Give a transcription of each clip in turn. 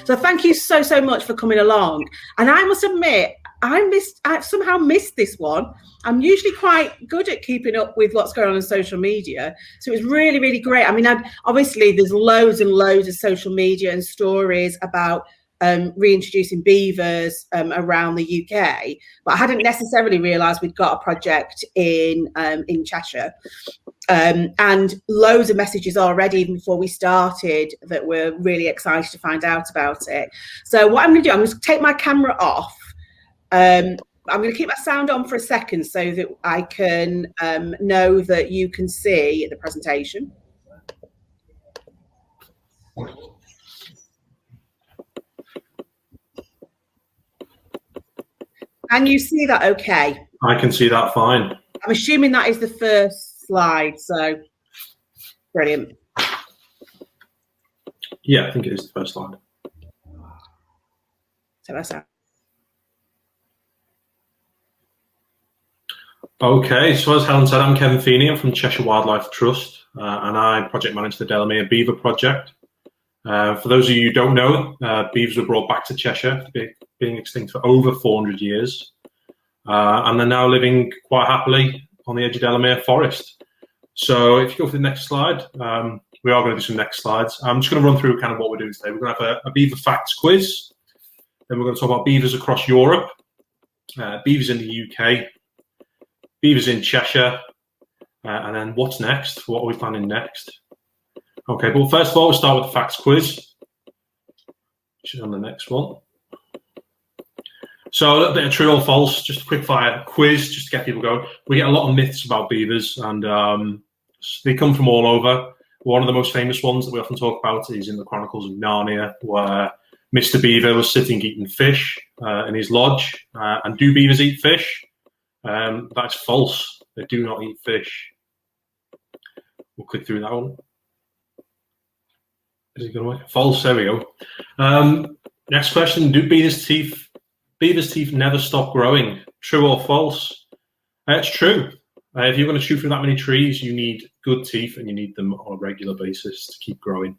So thank you so much for coming along. And I must admit, I've somehow missed this one. I'm usually quite good at keeping up with what's going on social media. So it was really, really great. I mean, obviously there's loads and loads of social media and stories about reintroducing beavers around the UK, but I hadn't necessarily realised we'd got a project in Cheshire. And loads of messages already, even before we started, that we're really excited to find out about it. So what I'm going to do, I'm going to take my camera off. I'm going to keep my sound on for a second so that I can know that you can see the presentation. Can you see that okay? I can see that fine. I'm assuming that is the first slide, so brilliant. Yeah, I think it is the first slide. So that's that. Okay, so as Helen said, I'm Kevin Feeney. I'm from Cheshire Wildlife Trust, and I project manage the Delamere Beaver project. For those of you who don't know, beavers were brought back to Cheshire, being extinct for over 400 years, and they're now living quite happily on the edge of Delamere Forest. So if you go for the next slide, we are going to do some next slides. I'm just going to run through kind of what we're doing today. We're going to have a beaver facts quiz, then we're going to talk about beavers across Europe, beavers in the UK, beavers in Cheshire, and then what's next, what are we planning next. Okay, but first of all, we'll start with the facts quiz, which is on the next one. So a little bit of true or false, just a quick fire quiz, just to get people going. We get a lot of myths about beavers, and they come from all over. One of the most famous ones that we often talk about is in the Chronicles of Narnia, where Mr. Beaver was sitting eating fish in his lodge. And do beavers eat fish? That's false. They do not eat fish. We'll click through that one. Is it going to work? False. There we go. Next question: do beavers' teeth never stop growing? True or false? It's true. If you're going to chew through that many trees, you need good teeth, and you need them on a regular basis to keep growing.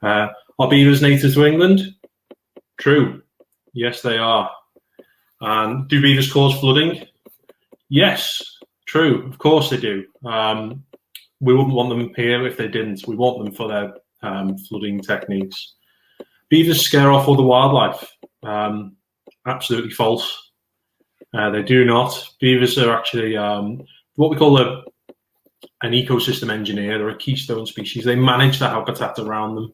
Are beavers native to England? True. Yes, they are. And do beavers cause flooding? Yes, true. Of course they do. We wouldn't want them here if they didn't. We want them for their flooding techniques. Beavers scare off all the wildlife. Absolutely false. They do not. Beavers are actually what we call an ecosystem engineer. They're a keystone species. They manage the habitat around them,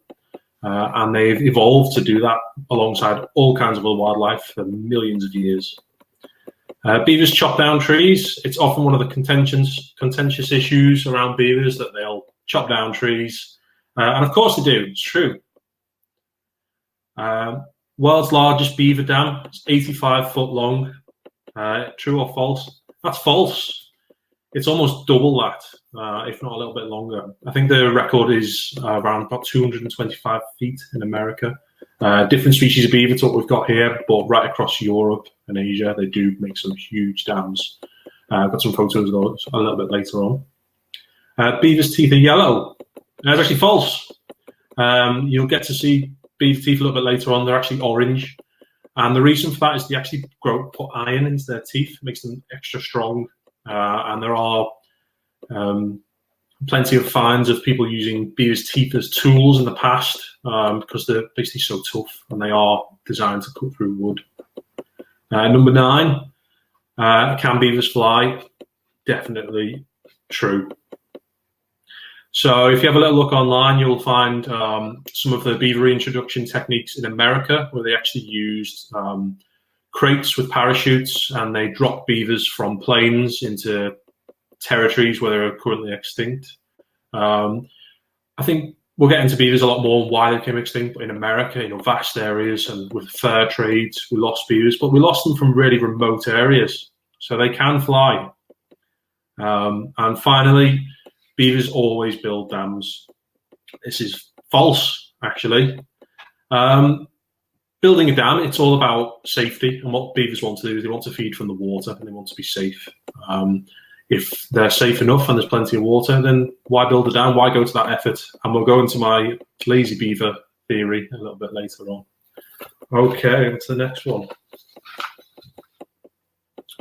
and they've evolved to do that alongside all kinds of other wildlife for millions of years. Beavers chop down trees. It's often one of the contentious issues around beavers that they'll chop down trees. And of course they do, it's true. World's largest beaver dam, it's 85 foot long. True or false? That's false. It's almost double that, if not a little bit longer. I think the record is around about 225 feet in America. Different species of beaver to what we've got here, but right across Europe and Asia, they do make some huge dams. I've got some photos of those a little bit later on. Beaver's teeth are yellow. That's actually false. You'll get to see beaver teeth a little bit later on. They're actually orange. And the reason for that is they actually put iron into their teeth, makes them extra strong. And there are plenty of finds of people using beaver's teeth as tools in the past because they're basically so tough and they are designed to cut through wood. Number 9, can beavers fly? Definitely true. So if you have a little look online, you'll find some of the beaver reintroduction techniques in America where they actually used crates with parachutes and they dropped beavers from planes into territories where they're currently extinct. I think we'll get into beavers a lot more and why they became extinct, but in America, vast areas and with fur trades, we lost beavers, but we lost them from really remote areas. So they can fly. And finally, beavers always build dams. This is false, actually. Building a dam, it's all about safety, and what beavers want to do is they want to feed from the water and they want to be safe. If they're safe enough and there's plenty of water, then why build a dam? Why go to that effort? And we'll go into my lazy beaver theory a little bit later on. Okay, on to the next one.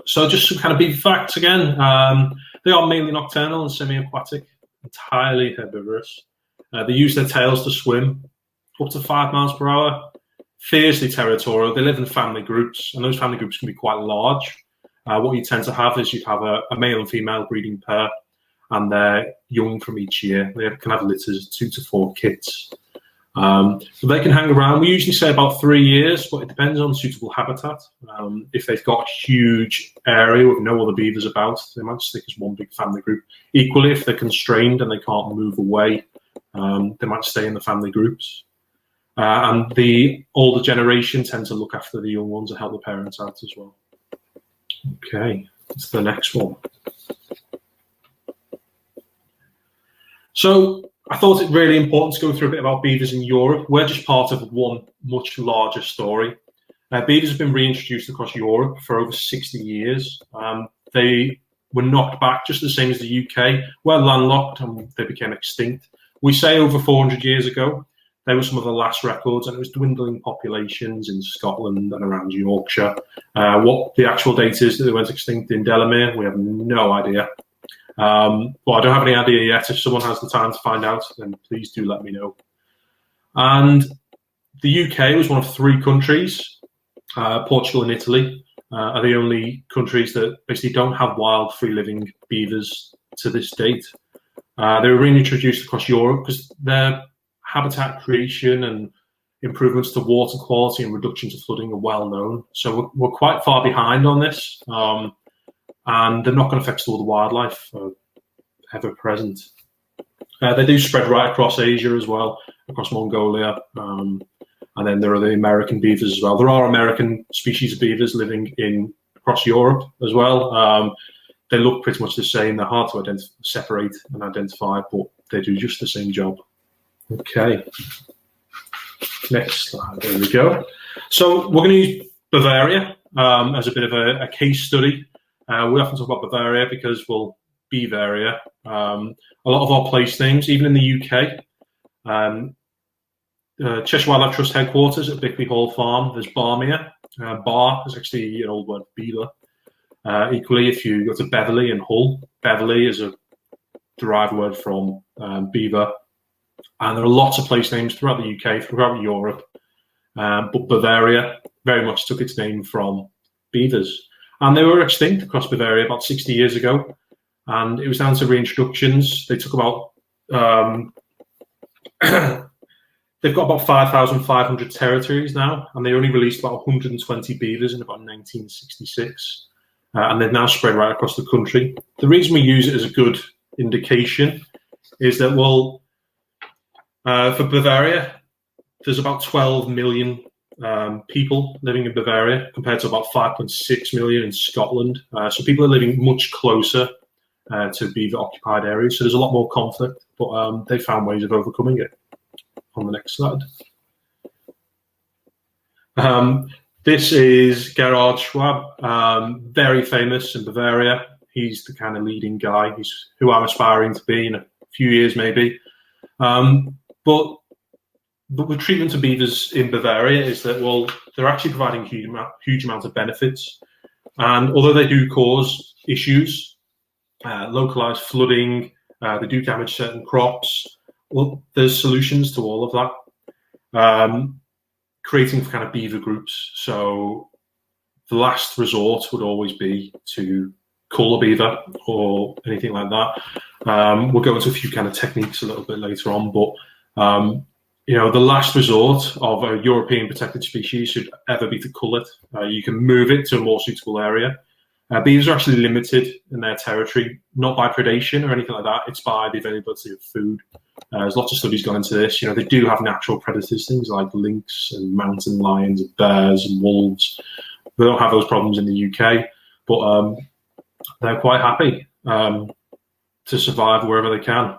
So just some kind of beaver facts again. They are mainly nocturnal and semi-aquatic, entirely herbivorous. They use their tails to swim up to 5 miles per hour. Fiercely territorial. They live in family groups, and those family groups can be quite large. What you tend to have is you have a male and female breeding pair, and they're young from each year. They can have litters of 2 to 4 kids. So they can hang around. We usually say about 3 years, but it depends on suitable habitat. If they've got a huge area with no other beavers about, they might stick as one big family group. Equally, if they're constrained and they can't move away, they might stay in the family groups. And the older generation tend to look after the young ones and help the parents out as well. Okay, that's the next one. So I thought it really important to go through a bit about beavers in Europe. We're just part of one much larger story. Beavers have been reintroduced across Europe for over 60 years. They were knocked back just the same as the UK. We're landlocked and they became extinct. We say over 400 years ago. They were some of the last records, and it was dwindling populations in Scotland and around Yorkshire. What the actual date is that they went extinct in Delamere, we have no idea. Well, I don't have any idea yet. If someone has the time to find out, then please do let me know. And the UK was one of 3 countries, Portugal and Italy, are the only countries that basically don't have wild, free-living beavers to this date. They were reintroduced across Europe because their habitat creation and improvements to water quality and reduction to flooding are well known. So we're quite far behind on this, and they're not going to affect all the wildlife ever present. They do spread right across Asia as well, across Mongolia, and then there are the American beavers as well. There are American species of beavers living across Europe as well. They look pretty much the same. They're hard to separate and identify, but they do just the same job. Okay, next slide, there we go. So we're going to use Bavaria as a bit of a case study. We often talk about Bavaria because, well, Beavaria. A lot of our place names, even in the UK, Cheshire Wildlife Trust headquarters at Bickley Hall Farm, there's Barmere. Bar is actually an old word, beaver. Equally, if you go to Beverley and Hull, Beverley is a derived word from beaver. And there are lots of place names throughout the UK, throughout Europe, but Bavaria very much took its name from beavers. And they were extinct across Bavaria about 60 years ago, and it was down to reintroductions. They took about, they've got about 5,500 territories now, and they only released about 120 beavers in about 1966, and they've now spread right across the country. The reason we use it as a good indication is that, well, for Bavaria, there's about 12 million people living in Bavaria compared to about 5.6 million in Scotland. So people are living much closer to beaver-occupied areas. So there's a lot more conflict, but they found ways of overcoming it. On the next slide. This is Gerhard Schwab, very famous in Bavaria. He's the kind of leading guy. He's who I'm aspiring to be in a few years, maybe. But the treatment of beavers in Bavaria is that, well, they're actually providing huge amounts of benefits. And although they do cause issues, localized flooding, they do damage certain crops, well, there's solutions to all of that. Creating kind of beaver groups. So the last resort would always be to cull a beaver or anything like that. We'll go into a few kind of techniques a little bit later on, but you know, the last resort of a European protected species should ever be to cull it. You can move it to a more suitable area. Beavers are actually limited in their territory, not by predation or anything like that. It's by the availability of food. There's lots of studies gone into this. You know, they do have natural predators, things like lynx and mountain lions, and bears and wolves. They don't have those problems in the UK, but they're quite happy to survive wherever they can.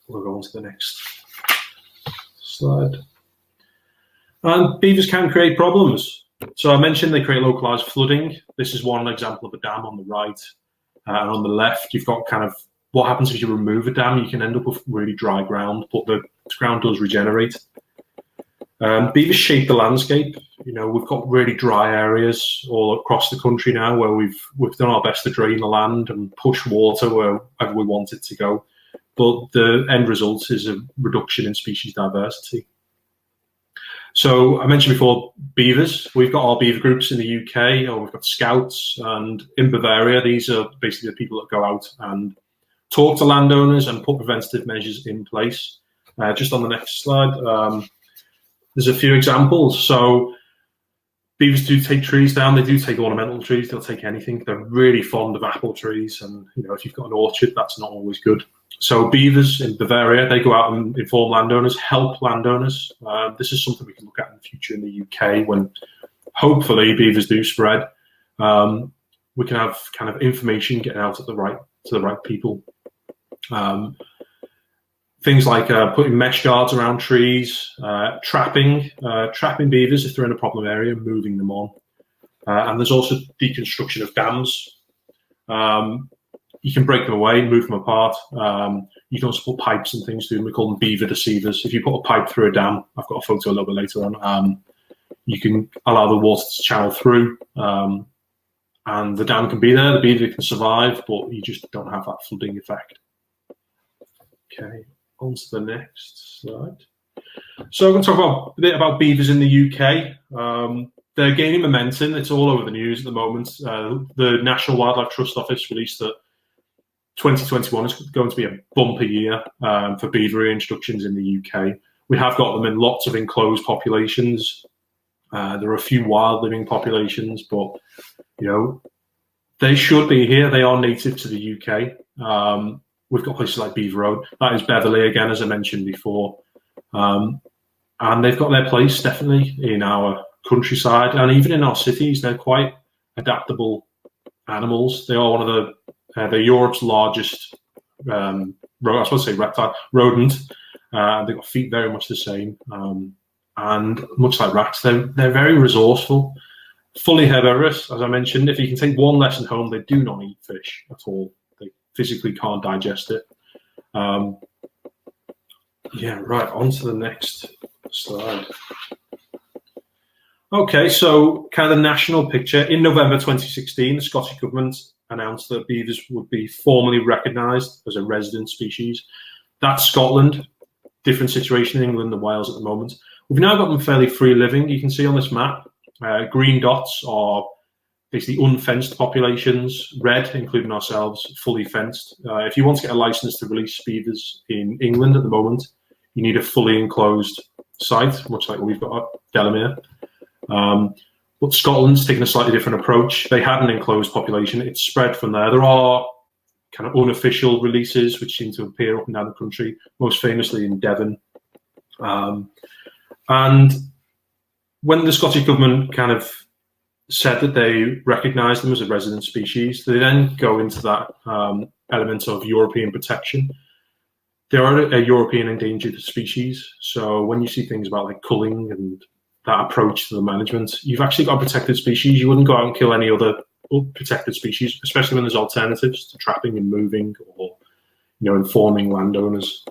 We'll go on to the next slide. And beavers can create problems. So I mentioned they create localized flooding. This is one example of a dam on the right. And on the left, you've got kind of what happens if you remove a dam. You can end up with really dry ground, but the ground does regenerate. Beavers shape the landscape. We've got really dry areas all across the country now where we've done our best to drain the land and push water wherever we want it to go. But the end result is a reduction in species diversity. So I mentioned before beavers. We've got our beaver groups in the UK, or we've got scouts, and in Bavaria, these are basically the people that go out and talk to landowners and put preventative measures in place. Just on the next slide, there's a few examples. So beavers do take trees down. They do take ornamental trees. They'll take anything. They're really fond of apple trees, and if you've got an orchard, that's not always good. So beavers in Bavaria, they go out and inform landowners, help landowners. This is something we can look at in the future in the UK when hopefully beavers do spread. We can have kind of information getting out to the right people. Things like putting mesh guards around trees, trapping beavers if they're in a problem area, moving them on. And there's also deconstruction of dams. You can break them away, move them apart. You can also put pipes and things through them. We call them beaver deceivers. If you put a pipe through a dam, I've got a photo a little bit later on, you can allow the water to channel through, and the dam can be there, the beaver can survive, but you just don't have that flooding effect. Okay, on to the next slide. So I'm going to talk a bit about beavers in the UK. They're gaining momentum. It's all over the news at the moment. The National Wildlife Trust office released that 2021 is going to be a bumper year for beaver reintroductions in the UK. We have got them in lots of enclosed populations. There are a few wild living populations, but they should be here. They are native to the UK. We've got places like Beaver Road. That is Beverley again, as I mentioned before, and they've got their place definitely in our countryside and even in our cities. They're quite adaptable animals. They are one of they're Europe's largest, I was supposed to say reptile, rodent. They've got feet very much the same, and much like rats, they're very resourceful, fully herbivorous, as I mentioned. If you can take one lesson home, they do not eat fish at all. They physically can't digest it. Yeah, right, on to the next slide. Okay, so kind of the national picture. In November 2016, the Scottish government announced that beavers would be formally recognised as a resident species. That's Scotland. Different situation in England and Wales at the moment. We've now got them fairly free living. You can see on this map, green dots are basically unfenced populations, red, including ourselves, fully fenced. If you want to get a licence to release beavers in England at the moment, you need a fully enclosed site, much like what we've got at Delamere. But Scotland's taken a slightly different approach. They had an enclosed population. It's spread from there. There are kind of unofficial releases which seem to appear up and down the country, most famously in Devon. And when the Scottish government kind of said that they recognised them as a resident species, they then go into that element of European protection. They are a European endangered species. So when you see things about like culling and that approach to the management, you've actually got a protected species. You wouldn't go out and kill any other protected species, especially when there's alternatives to trapping and moving or informing landowners.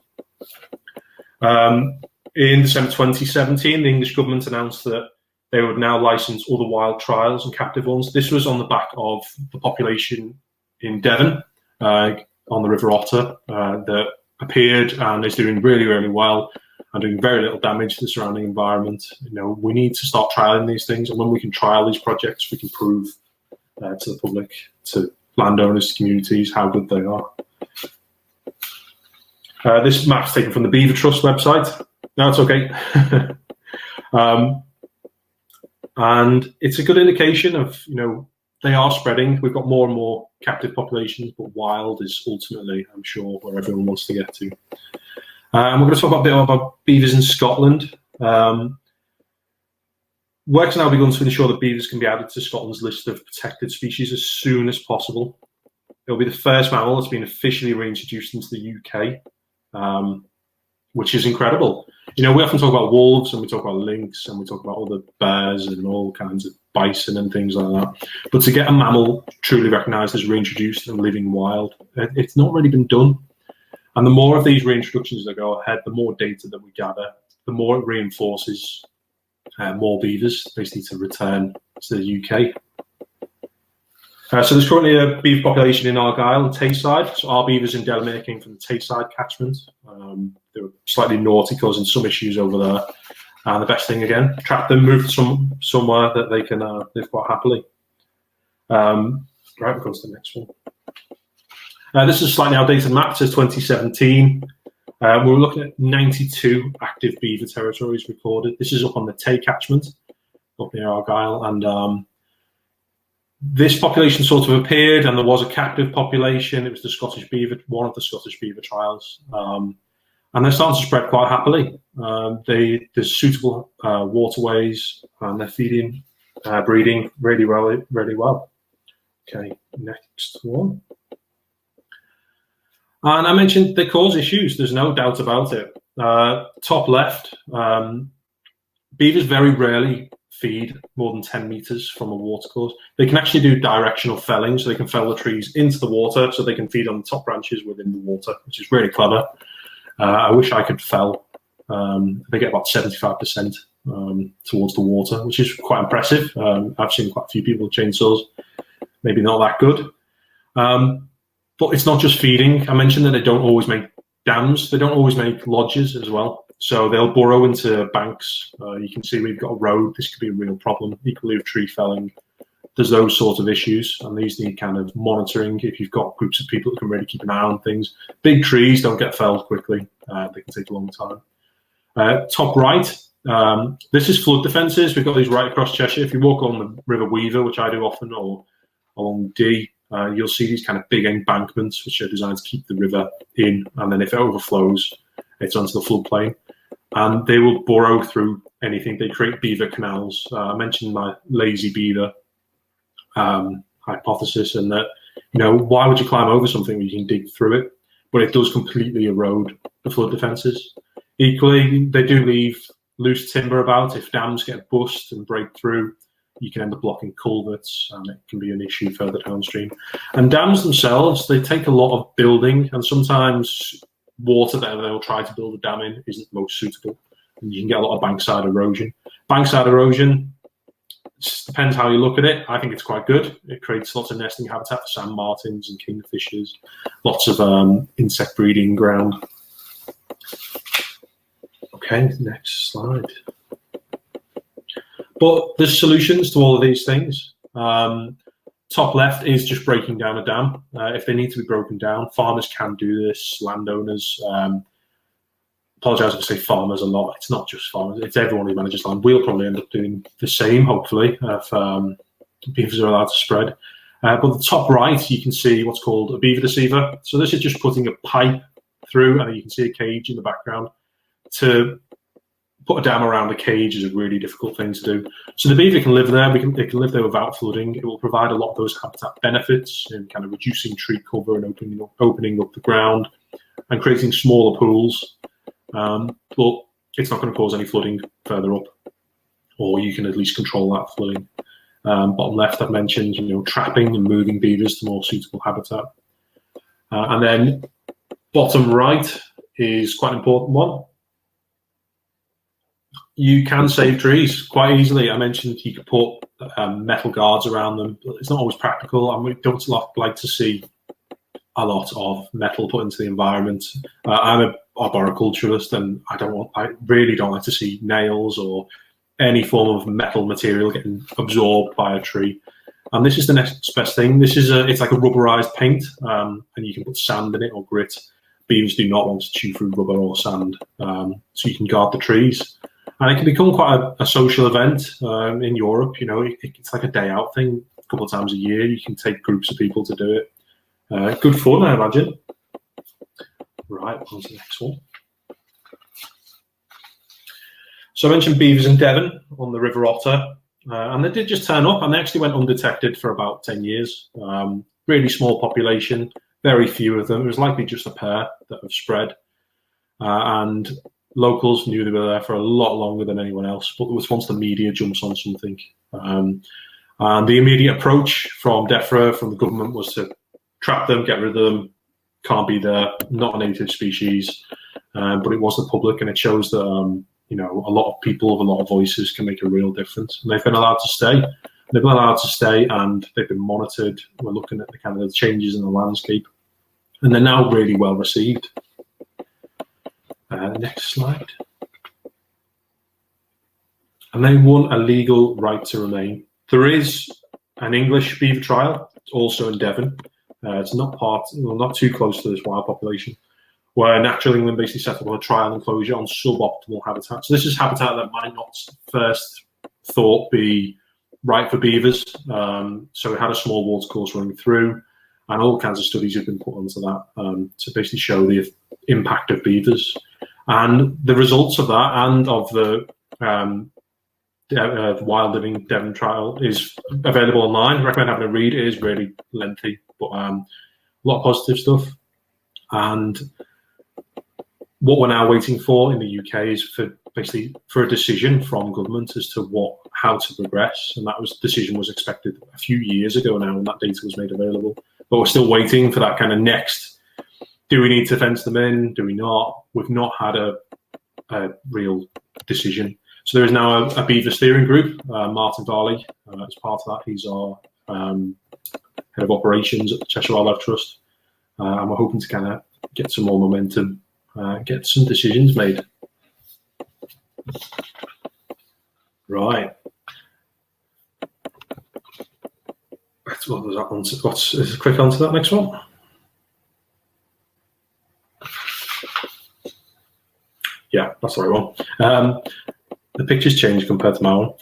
In December 2017, the English government announced that they would now license all the wild trials and captive ones. This was on the back of the population in Devon on the River Otter that appeared and is doing really, really well and doing very little damage to the surrounding environment. We need to start trialing these things, and when we can trial these projects, we can prove to the public, to landowners, to communities, how good they are. This map's taken from the Beaver Trust website. No, it's okay. And it's a good indication of, they are spreading. We've got more and more captive populations, but wild is ultimately, I'm sure, where everyone wants to get to. We're going to talk a bit about beavers in Scotland. Work's now begun to ensure that beavers can be added to Scotland's list of protected species as soon as possible. It'll be the first mammal that's been officially reintroduced into the UK, which is incredible. We often talk about wolves and we talk about lynx and we talk about other bears and all kinds of bison and things like that. But to get a mammal truly recognised as reintroduced and living wild, it's not really been done. And the more of these reintroductions that go ahead, the more data that we gather, the more it reinforces more beavers basically to return to the UK. So there's currently a beaver population in Argyll and Tayside. So our beavers in Delamere came from the Tayside catchment. They were slightly naughty, causing some issues over there. And the best thing, again, trap them, move somewhere that they can live quite happily. Right, we'll go to the next one. This is a slightly outdated map. It says 2017. We're looking at 92 active beaver territories recorded. This is up on the Tay catchment, up near Argyll. And this population sort of appeared, and there was a captive population. It was the Scottish beaver, one of the Scottish beaver trials. And they're starting to spread quite happily. There's suitable waterways, and they're feeding, breeding really well. Okay, next one. And I mentioned they cause issues. There's no doubt about it. Top left, beavers very rarely feed more than 10 meters from a watercourse. They can actually do directional felling, so they can fell the trees into the water so they can feed on the top branches within the water, which is really clever. I wish I could fell. They get about 75% towards the water, which is quite impressive. I've seen quite a few people with chainsaws, maybe not that good. But it's not just feeding. I mentioned that they don't always make dams. They don't always make lodges as well. So they'll burrow into banks. You can see we've got a road. This could be a real problem. Equally with tree felling. There's those sort of issues, and these need kind of monitoring. If you've got groups of people that can really keep an eye on things. Big trees don't get felled quickly. They can take a long time. Top right, this is flood defences. We've got these right across Cheshire. If you walk on the River Weaver, which I do often, or along Dee, you'll see these kind of big embankments which are designed to keep the river in, and then if it overflows, it's onto the floodplain. And they will burrow through anything. They create beaver canals. I mentioned my lazy beaver hypothesis, and that, why would you climb over something when you can dig through it? But it does completely erode the flood defences. Equally, they do leave loose timber about. If dams get bust and break through, you can end up blocking culverts, and it can be an issue further downstream. And dams themselves, they take a lot of building, and sometimes water that they'll try to build a dam in isn't most suitable, and you can get a lot of bankside erosion. Bankside erosion, depends how you look at it. I think it's quite good. It creates lots of nesting habitat for sand martins and kingfishers, lots of insect breeding ground. Okay, next slide. But there's solutions to all of these things. Top left is just breaking down a dam. If they need to be broken down, farmers can do this, landowners. Apologise if I say farmers a lot. It's not just farmers, it's everyone who manages land. We'll probably end up doing the same, hopefully, if beavers are allowed to spread. But the top right, you can see what's called a beaver deceiver. So this is just putting a pipe through, and you can see a cage in the background. To put a dam around a cage is a really difficult thing to do. So the beaver can live there. They can live there without flooding. It will provide a lot of those habitat benefits in kind of reducing tree cover and opening up the ground and creating smaller pools. But it's not going to cause any flooding further up, or you can at least control that flooding. Bottom left, I've mentioned, trapping and moving beavers to more suitable habitat. And then bottom right is quite an important one. You can save trees quite easily. I mentioned you could put metal guards around them, but it's not always practical, and we don't like to see a lot of metal put into the environment. I'm a arboriculturalist, and I really don't like to see nails or any form of metal material getting absorbed by a tree. And this is the next best thing. This is it's like a rubberized paint, and you can put sand in it or grit. Beavers do not want to chew through rubber or sand, so you can guard the trees. And it can become quite a social event in Europe. It's like a day out thing. A couple of times a year, you can take groups of people to do it. Good fun, I imagine. Right, on to the next one. So I mentioned beavers in Devon on the River Otter, and they did just turn up, and they actually went undetected for about 10 years. Really small population, very few of them. It was likely just a pair that have spread, and locals knew they were there for a lot longer than anyone else, but it was once the media jumps on something. And the immediate approach from DEFRA, from the government, was to trap them, get rid of them, can't be there, not a native species. But it was the public, and it shows that you know, a lot of people with a lot of voices can make a real difference. And they've been allowed to stay. They've been allowed to stay, and they've been monitored. We're looking at the kind of the changes in the landscape, and they're now really well received. Next slide. And they won a legal right to remain. There is an English beaver trial, also in Devon. It's not not too close to this wild population, where Natural England basically set up a trial enclosure on suboptimal habitat. So this is habitat that might not first thought be right for beavers. So it had a small water course running through, and all kinds of studies have been put onto that to basically show the impact of beavers. And the results of that and of the Wild Living Devon trial is available online. I recommend having a read. It is really lengthy, but a lot of positive stuff. And what we're now waiting for in the UK is for a decision from government as to how to progress. And that decision was expected a few years ago now, when that data was made available. But we're still waiting for that kind of next. Do we need to fence them in? Do we not? We've not had a real decision. So there is now a beaver steering group. Martin Varley is part of that. He's our head of operations at the Cheshire Wildlife Trust. And we're hoping to kind of get some more momentum, get some decisions made. Right. What was that one? Let's click on to that next one. Yeah, that's the right one. The picture's changed compared to my one.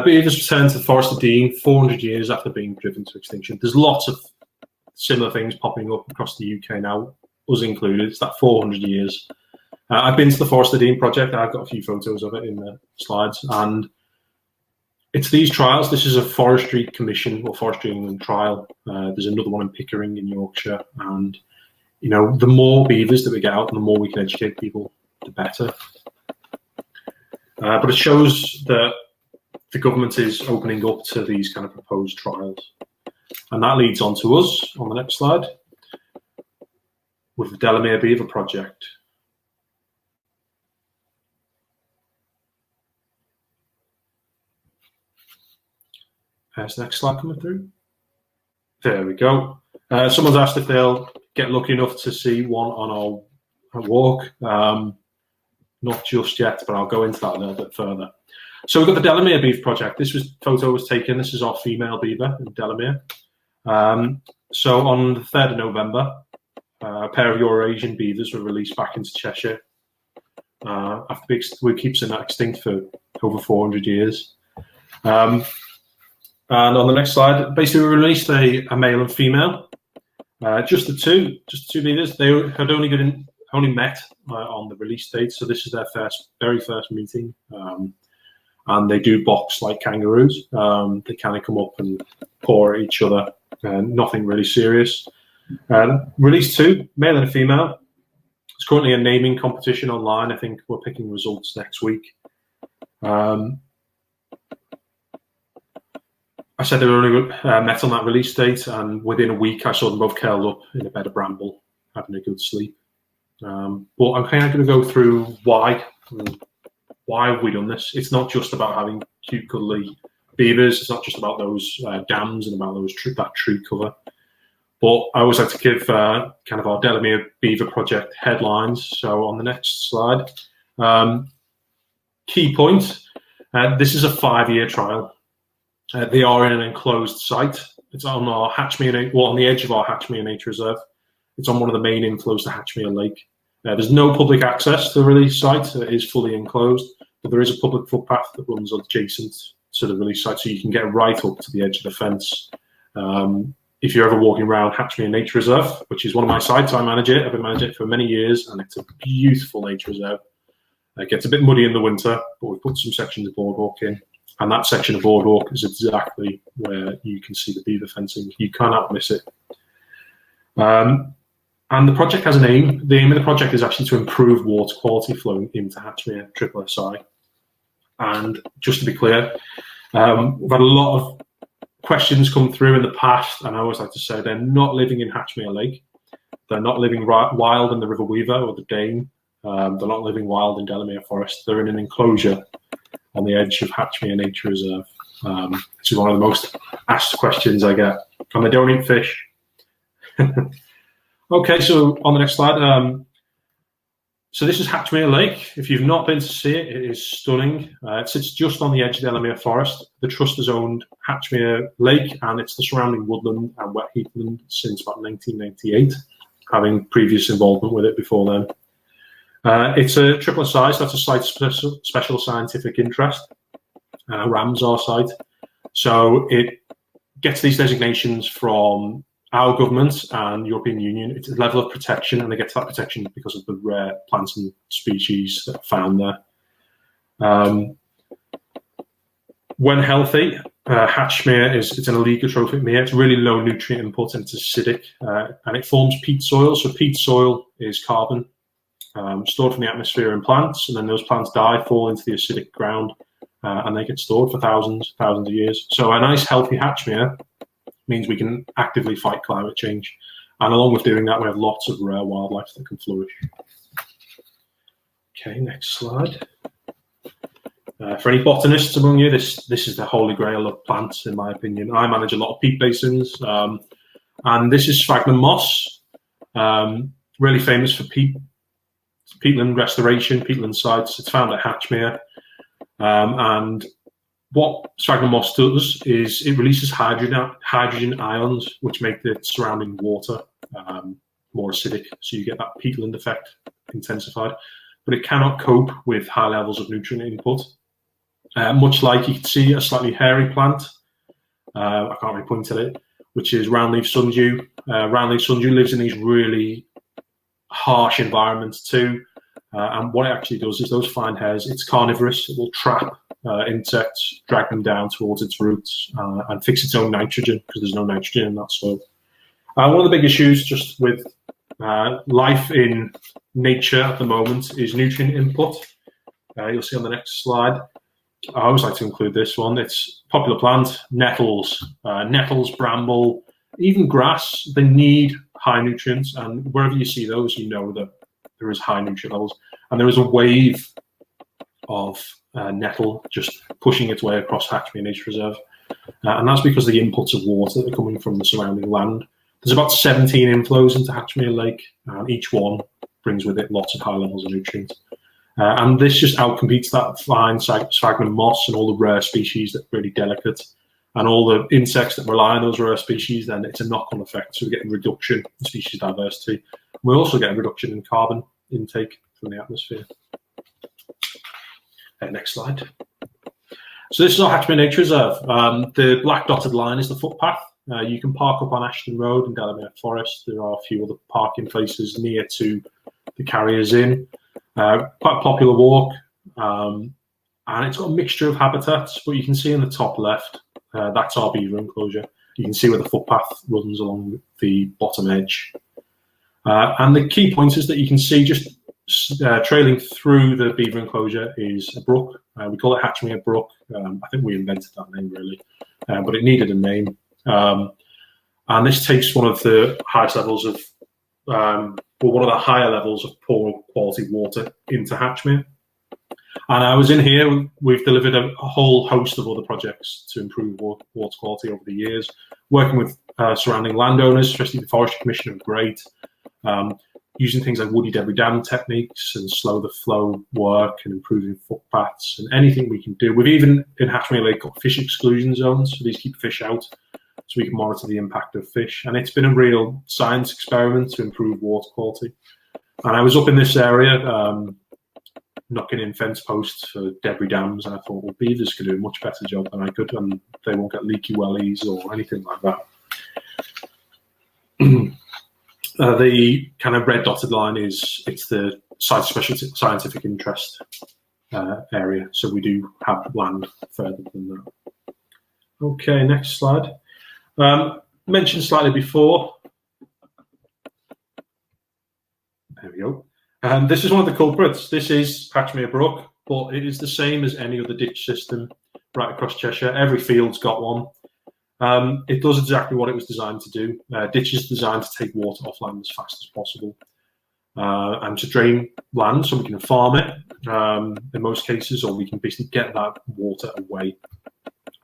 Beavers returned to the Forest of Dean 400 years after being driven to extinction. There's lots of similar things popping up across the UK now, us included. It's that 400 years. I've been to the Forest of Dean project. I've got a few photos of it in the slides. And it's these trials. This is a Forestry Commission or Forestry England trial. There's another one in Pickering in Yorkshire. And, you know, the more beavers that we get out and the more we can educate people, the better. But it shows that the government is opening up to these kind of proposed trials. And that leads on to us on the next slide with the Delamere Beaver project. There's the next slide coming through. There we go. Someone's asked if they'll get lucky enough to see one on our walk. Not just yet, but I'll go into that a little bit further. So we've got the Delamere Beaver project. Photo was taken. This is our female beaver in Delamere. So on the 3rd of November, a pair of Eurasian beavers were released back into Cheshire. After we keep seeing that extinct for over 400 years. And on the next slide, basically we released a male and female. Just the two beavers. They had only met on the release date, so this is their very first meeting. And they do box like kangaroos. They kind of come up and paw at each other. Nothing really serious. Release 2, male and a female. It's currently a naming competition online. I think we're picking results next week. I said they were only met on that release date, and within a week I saw them both curled up in a bed of bramble, having a good sleep. But I'm kind of going to go through why have we done this. It's not just about having cute, cuddly beavers. It's not just about those dams and about that tree cover. But I always like to give kind of our Delamere Beaver project headlines. So on the next slide, key point, this is a 5-year trial. They are in an enclosed site. It's on our on the edge of our Hatchmere Nature Reserve. It's on one of the main inflows to Hatchmere Lake. There's no public access to the release site. It is fully enclosed, but there is a public footpath that runs adjacent to the release site, so you can get right up to the edge of the fence. If you're ever walking around Hatchmere Nature Reserve, which is one of my sites, I manage it. I've been managing it for many years, and it's a beautiful nature reserve. It gets a bit muddy in the winter, but we've put some sections of boardwalk in, and that section of boardwalk is exactly where you can see the beaver fencing. You cannot miss it. And the project has an aim. The aim of the project is actually to improve water quality flowing into Hatchmere SSSI. And just to be clear, we've had a lot of questions come through in the past, and I always like to say they're not living in Hatchmere Lake. They're not living wild in the River Weaver or the Dane. They're not living wild in Delamere Forest. They're in an enclosure on the edge of Hatchmere Nature Reserve, which is one of the most asked questions I get. And they don't eat fish. Okay, so on the next slide. So this is Hatchmere Lake. If you've not been to see it, it is stunning. It sits just on the edge of Delamere Forest. The Trust has owned Hatchmere Lake and it's the surrounding woodland and wet heathland since about 1998, having previous involvement with it before then. It's a triple size, that's a site special scientific interest, Ramsar site. So it gets these designations from our government and European Union. It's a level of protection, and they get that protection because of the rare plants and species that are found there. When healthy, Hatchmere it's an oligotrophic mere. It's really low nutrient input and it's acidic, and it forms peat soil. So peat soil is carbon stored from the atmosphere in plants, and then those plants die, fall into the acidic ground, and they get stored for thousands of years. So a nice healthy Hatchmere means we can actively fight climate change. And along with doing that, we have lots of rare wildlife that can flourish. Okay, next slide. For any botanists among you, this is the holy grail of plants, in my opinion. I manage a lot of peat basins, and this is sphagnum moss, really famous for peatland restoration, peatland sites. It's found at Hatchmere, and what sphagnum moss does is it releases hydrogen ions, which make the surrounding water more acidic, so you get that peatland effect intensified. But it cannot cope with high levels of nutrient input. Much like you can see a slightly hairy plant, I can't really point at it, which is roundleaf sundew. Roundleaf sundew lives in these really harsh environments too. And what it actually does is those fine hairs, it's carnivorous, it will trap insects, drag them down towards its roots, and fix its own nitrogen, because there's no nitrogen in that soil. One of the big issues just with life in nature at the moment is nutrient input. You'll see on the next slide. I always like to include this one. It's a popular plant, nettles, bramble, even grass. They need high nutrients, and wherever you see those, you know that there is high nutrient levels. And there is a wave of nettle just pushing its way across Hatchmere Nature Reserve. And that's because the inputs of water that are coming from the surrounding land. There's about 17 inflows into Hatchmere Lake, and each one brings with it lots of high levels of nutrients. And this just outcompetes that fine sphagnum moss and all the rare species that are really delicate, and all the insects that rely on those rare species. Then it's a knock-on effect. So we're getting reduction in species diversity. We're also getting reduction in carbon intake from the atmosphere. Next slide. So this is our Hatchmere Nature Reserve. The black dotted line is the footpath. You can park up on Ashton Road in Delamere Forest. There are a few other parking places near to the Carriers Inn. Quite a popular walk, and it's got a mixture of habitats, but you can see in the top left, that's our beaver enclosure. You can see where the footpath runs along the bottom edge. And the key points is that you can see just trailing through the beaver enclosure is a brook. We call it Hatchmere Brook. I think we invented that name really, but it needed a name. And this takes one of the highest levels of one of the higher levels of poor quality water into Hatchmere. And I was in here, we've delivered a whole host of other projects to improve water quality over the years, working with surrounding landowners, especially the Forestry Commission are great, using things like woody debris dam techniques and slow the flow work and improving footpaths and anything we can do. We've even in Hatchmere Lake got fish exclusion zones, so these keep fish out, so we can monitor the impact of fish. And it's been a real science experiment to improve water quality. And I was up in this area, knocking in fence posts for debris dams, and I thought, well, beavers could do a much better job than I could, and they won't get leaky wellies or anything like that. The kind of red dotted line it's the site special scientific interest area, so we do have land further than that. Okay, next slide. Mentioned slightly before. There we go. This is one of the culprits. This is Hatchmere Brook, but it is the same as any other ditch system right across Cheshire. Every field's got one. It does exactly what it was designed to do. Ditches designed to take water off land as fast as possible. and to drain land so we can farm it in most cases, or we can basically get that water away.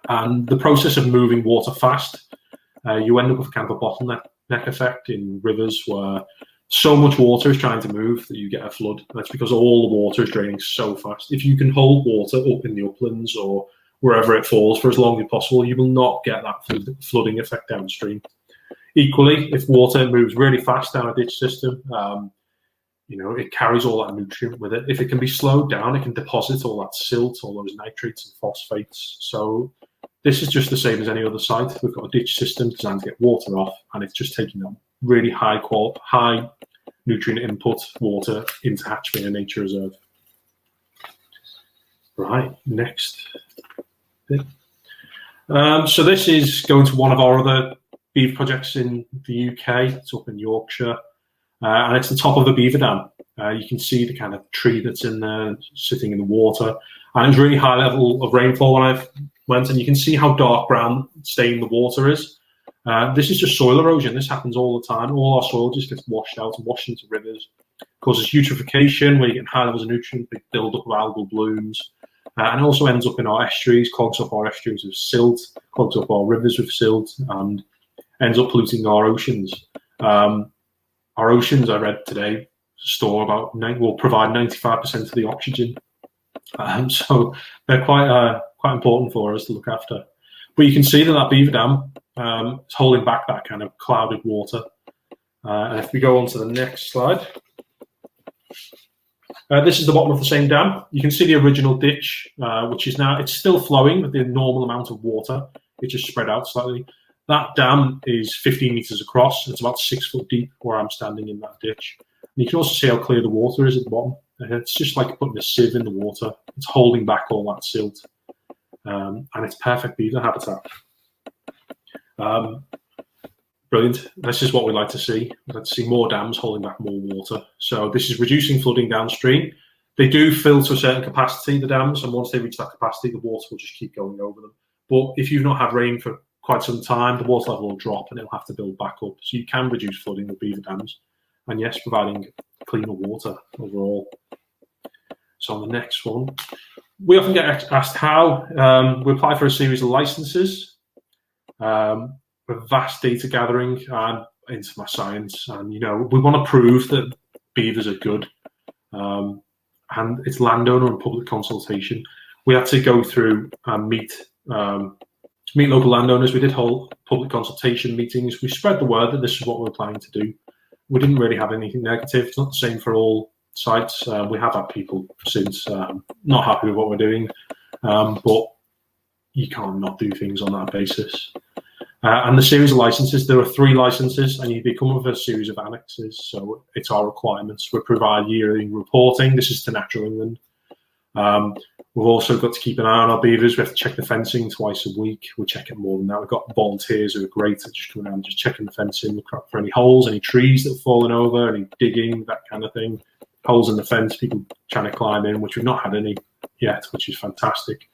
And the process of moving water fast, you end up with kind of a bottleneck effect in rivers where so much water is trying to move that you get a flood. That's because all the water is draining so fast. If you can hold water up in the uplands or wherever it falls for as long as possible, you will not get that flooding effect downstream. Equally, if water moves really fast down a ditch system, it carries all that nutrient with it. If it can be slowed down, it can deposit all that silt, all those nitrates and phosphates. So this is just the same as any other site. We've got a ditch system designed to get water off, and it's just taking that really high nutrient input water into Hatchmere Nature Reserve. Right, next bit. So this is going to one of our other beaver projects in the UK. It's up in Yorkshire. And it's the top of the beaver dam. You can see the kind of tree that's in there sitting in the water. And it's really high level of rainfall when I went, and you can see how dark brown stained the water is. This is just soil erosion. This happens all the time. All our soil just gets washed out and washed into rivers. Causes eutrophication, where you get high levels of nutrients, big build up of algal blooms. And it also ends up in our estuaries, clogs up our estuaries with silt, clogs up our rivers with silt, and ends up polluting our oceans. Our oceans, I read today, will provide 95% of the oxygen. So they're quite important for us to look after. But you can see that beaver dam is holding back that kind of clouded water. And if we go on to the next slide, this is the bottom of the same dam. You can see the original ditch, which is now, it's still flowing with the normal amount of water. It just spread out slightly. That dam is 15 meters across. It's about 6 foot deep where I'm standing in that ditch. And you can also see how clear the water is at the bottom. And it's just like putting a sieve in the water. It's holding back all that silt. And it's perfect beaver habitat. Brilliant. This is what we like to see. We'd like to see more dams holding back more water. So this is reducing flooding downstream. They do fill to a certain capacity, the dams, and once they reach that capacity, the water will just keep going over them. But if you've not had rain for quite some time, the water level will drop and it'll have to build back up. So you can reduce flooding with beaver dams. And yes, providing cleaner water overall. So on the next one, we often get asked how. We apply for a series of licenses. With vast data gathering and into my science, and we want to prove that beavers are good, and it's landowner and public consultation. We had to go through and meet local landowners. We did hold public consultation meetings. We spread the word that this is what we were planning to do. We didn't really have anything negative. It's not the same for all sites. We have had people since not happy with what we're doing, but you can't not do things on that basis. And the series of licenses, there are 3 licenses, and you become with a series of annexes. So it's our requirements. We provide yearly reporting. This is to Natural England. We've also got to keep an eye on our beavers. We have to check the fencing twice a week. We check it more than that. We've got volunteers who are great at just coming around, just checking the fencing, looking for any holes, any trees that have fallen over, any digging, that kind of thing. Holes in the fence, people trying to climb in, which we've not had any yet, which is fantastic.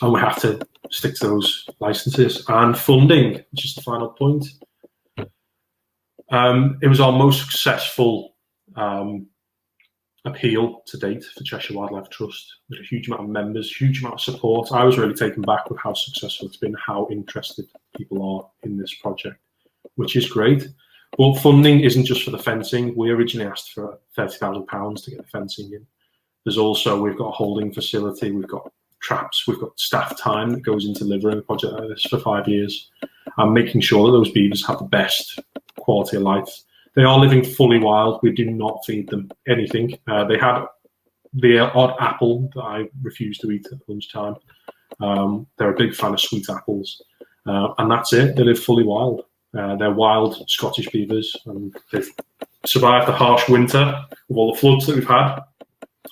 And we have to stick to those licenses. And funding, which is the final point. It was our most successful appeal to date for Cheshire Wildlife Trust. With a huge amount of members, huge amount of support. I was really taken back with how successful it's been, how interested people are in this project, which is great. But funding isn't just for the fencing. We originally asked for £30,000 to get the fencing in. There's also, we've got a holding facility, we've got traps, we've got staff time that goes into delivering a project like this for 5 years, and making sure that those beavers have the best quality of life. They are living fully wild. We do not feed them anything. They had the odd apple that I refused to eat at lunchtime. They're a big fan of sweet apples, and that's it. They live fully wild. They're wild Scottish beavers, and they've survived the harsh winter with all the floods that we've had,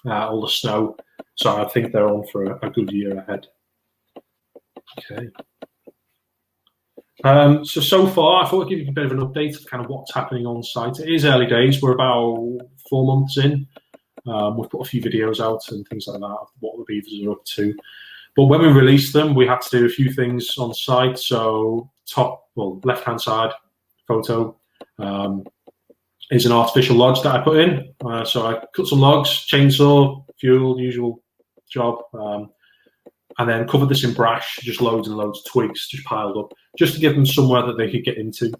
all the snow. So I think they're on for a good year ahead. Okay. So far, I thought I'd give you a bit of an update of kind of what's happening on site. It is early days. We're about 4 months in. We've put a few videos out and things like that of what the beavers are up to. But when we released them, we had to do a few things on site. So left-hand side photo, is an artificial lodge that I put in. So I cut some logs, chainsaw, fuel, usual job, and then covered this in brash, just loads and loads of twigs just piled up, just to give them somewhere that they could get into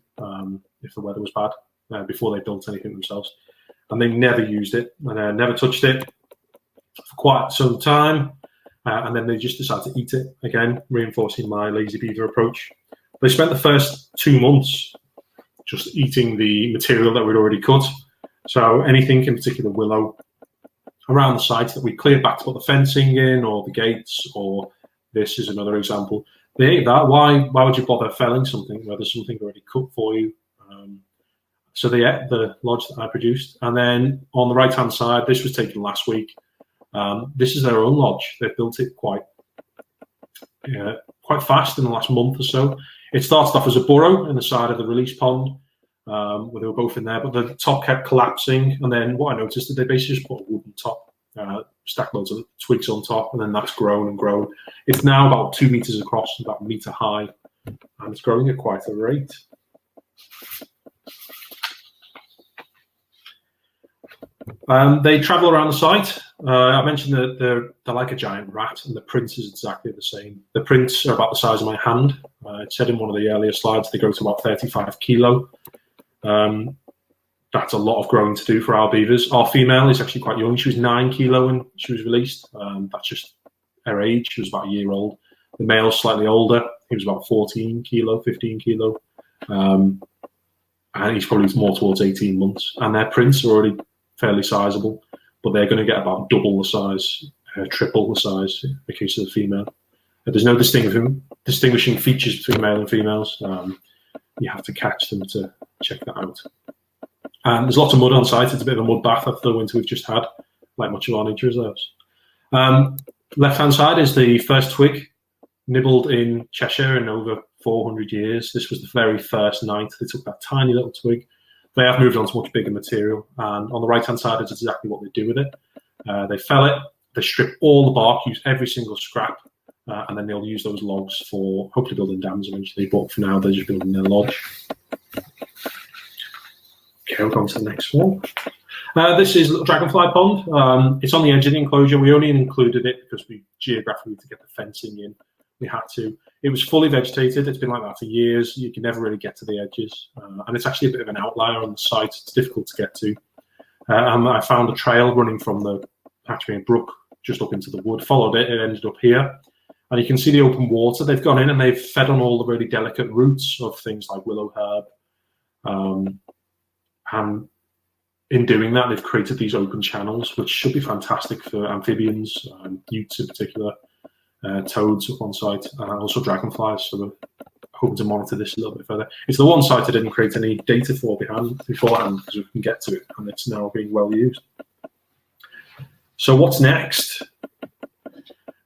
if the weather was bad, before they built anything themselves. And they never used it, and never touched it for quite some time. And then they just decided to eat it again, reinforcing my lazy beaver approach. They spent the first 2 months just eating the material that we'd already cut. So anything, in particular willow, around the site that we cleared back to put the fencing in, or the gates, or this is another example. They ate that. Why would you bother felling something where there's something already cooked for you? So they ate the lodge that I produced. And then on the right-hand side, this was taken last week. This is their own lodge. They've built it quite fast in the last month or so. It started off as a burrow in the side of the release pond, where they were both in there, but the top kept collapsing. And then what I noticed is they basically just put a wooden top, stacked loads of twigs on top, and then that's grown and grown. It's now about 2 meters across, about a meter high, and it's growing at quite a rate. They travel around the site. I mentioned that they're like a giant rat, and the print is exactly the same. The prints are about the size of my hand. It said in one of the earlier slides they grow to about 35 kilo. That's a lot of growing to do for our beavers. Our female is actually quite young. She was 9 kilo when she was released. That's just her age. She was about a year old. The male's slightly older. He was about 14 kilo, 15 kilo. And he's probably more towards 18 months. And their prints are already fairly sizable, but they're going to get about double the size, triple the size in the case of the female. There's no distinguishing features between male and females. You have to catch them to check that out. And there's lots of mud on site. It's a bit of a mud bath after the winter we've just had, like much of our nature reserves. Left-hand side is the first twig nibbled in Cheshire in over 400 years. This was the very first night they took that tiny little twig. They have moved on to much bigger material, and on the right-hand side is exactly what they do with it. They fell it, they strip all the bark, use every single scrap, and then they'll use those logs for hopefully building dams eventually, but for now they're just building their lodge. Okay, we'll go on to the next one. This is Little Dragonfly Pond. It's on the edge of the enclosure. We only included it because we geographically, to get the fencing in, we had to. It was fully vegetated. It's been like that for years. You can never really get to the edges. And it's actually a bit of an outlier on the site. It's difficult to get to. And I found a trail running from the Hatchmere Brook just up into the wood, followed it, it ended up here. And you can see the open water. They've gone in and they've fed on all the really delicate roots of things like willow herb. And in doing that, they've created these open channels, which should be fantastic for amphibians, newts in particular. Toads up on site, and also dragonflies. So we're hoping to monitor this a little bit further. It's the one site I didn't create any data for beforehand because we can get to it, and it's now being well used. So what's next?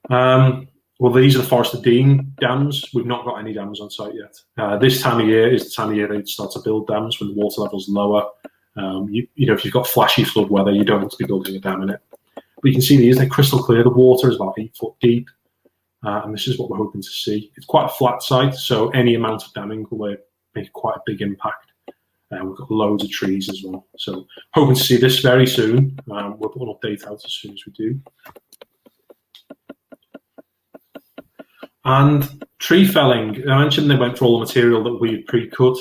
Well, these are the Forest of Dean dams. We've not got any dams on site yet. This time of year is the time of year they start to build dams when the water level's lower. You know, if you've got flashy flood weather, you don't want to be building a dam in it. But you can see these, they're crystal clear. The water is about 8 foot deep. And this is what we're hoping to see. It's quite a flat site, so any amount of damming will make quite a big impact. We've got loads of trees as well. So hoping to see this very soon. We'll put an update out as soon as we do. And tree felling. I mentioned they went for all the material that we had pre-cut.